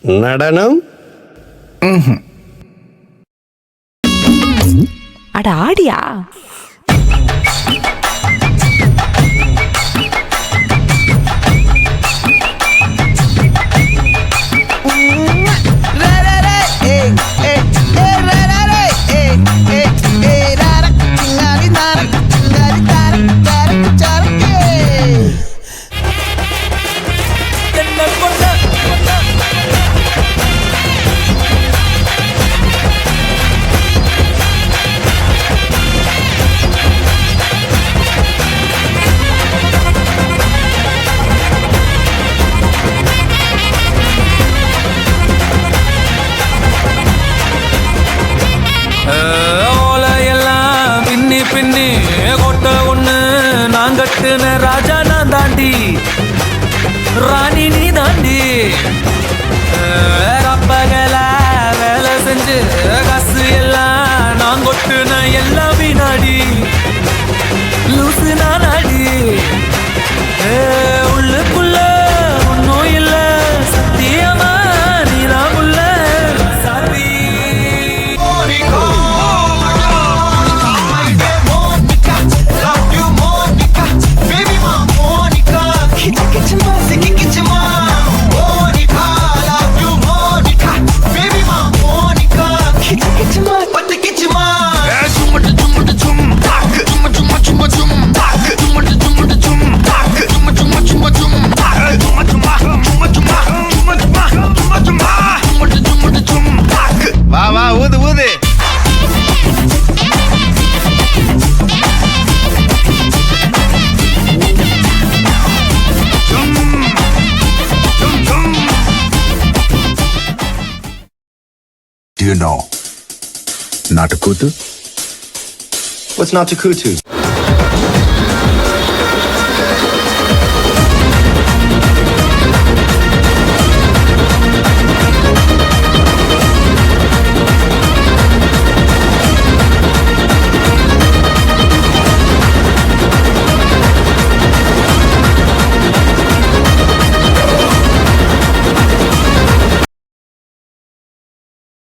நடனம் அட ஆடியா? பின்னி கொட்ட ஒண்ணு நான் கட்டுன ராஜா நான் தாண்டி, ராணி நீ தாண்டி. அப்பகல வேலை செஞ்சு காசு எல்லாம் நான் கொட்டுன எல்லாம் வினாடி, லூசு நானாடி. உள்ளுக்குள்ள ஒன்னும் இல்ல சத்தியமா நீதான் உள்ள சாத்தி. வா வா ஊது ஊது. Do you know Natakutu? What's Natakutu?